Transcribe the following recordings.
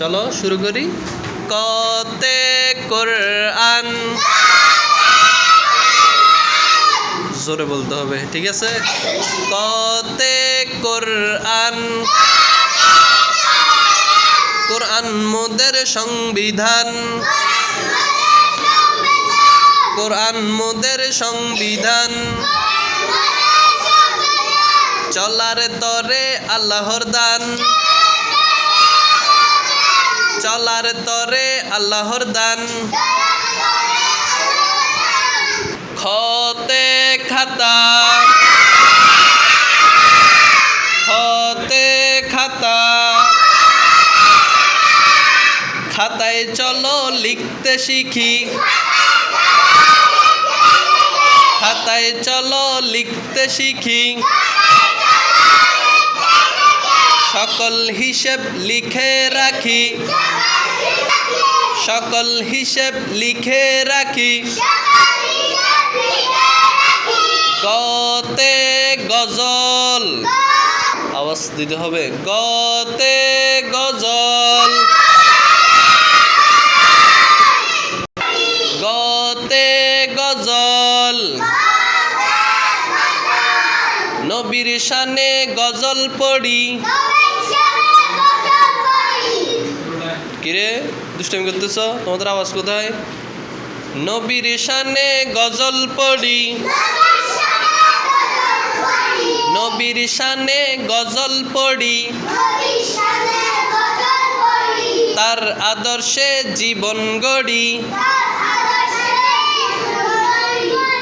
চলো শুরু করি। কতে কোরআন, জোরে বলতে হবে, ঠিক আছে? কতে কোরআন, কোরআন মোদের সংবিধান, কোরআন মোদের সংবিধান। চলার তরে আল্লাহর দান, চলার তরে আল্লাহর দান। খতে খাতা, খতে খাতা, খাতায় চলো লিখতে শিখি, খাতায় চলো লিখতে শিখি। সকল হিসেব লিখে রাখি, সকল হিসেব লিখে রাখি। গতে গজল, আওয়াজ দিতে হবে, গতে গজল, গতে গজল। নবীর শানে গজল পড়ি। কিরে দুষ্টামি করতেছ? তোমাদের আওয়াজ কোথায়? নবীর শানে গজল পড়ি, নবীর শানে গজল পড়ি। তার আদর্শে জীবন গড়ি,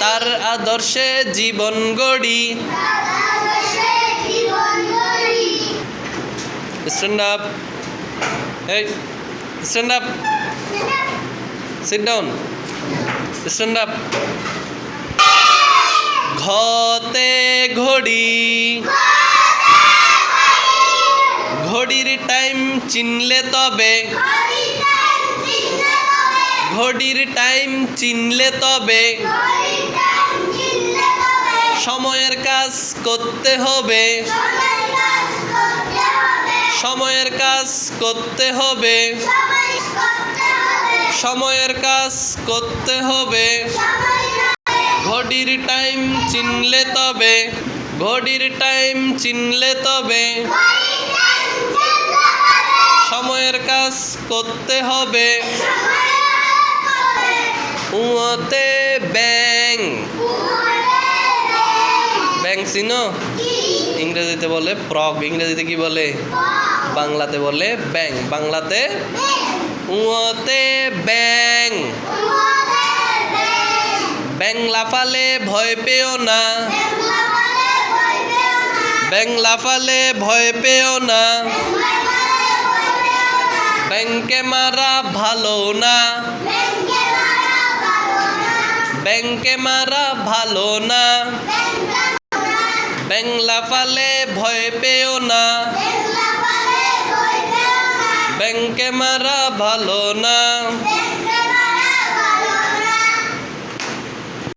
তার আদর্শে জীবন গড়ি। স্ট্যান্ড আপ, এই stand up, sit down, stand up. ঘতে ঘড়ি, ঘড়ির টাইম চিনলে তবে, ঘড়ির টাইম চিনলে তবে। সময়ের কাজ করতে হবে, সময়ের কাজ করতে হবে, সময়ের কাজ করতে হবে। ঘড়ির টাইম চিনলে তবে, ঘড়ির টাইম চিনলে তবে। সময়ের কাজ করতে হবে। উঁতে ব্যাং, ব্যাং চিনো? ইংরেজিতে বলে ফ্রগ, ইংরেজিতে কি বলে? বাংলাতে বলে ব্যাং, বাংলাতে উঁতে ব্যাং। ব্যাং লাফালে ভয় পেও না, ব্যাং লাফালে ভয় পেও না। ব্যাংকে মারা ভালো না, ব্যাংকে মারা ভালো না। ব্যাং লাফালে ভয় পেও না, ব্যাংকে মারা ভালো না।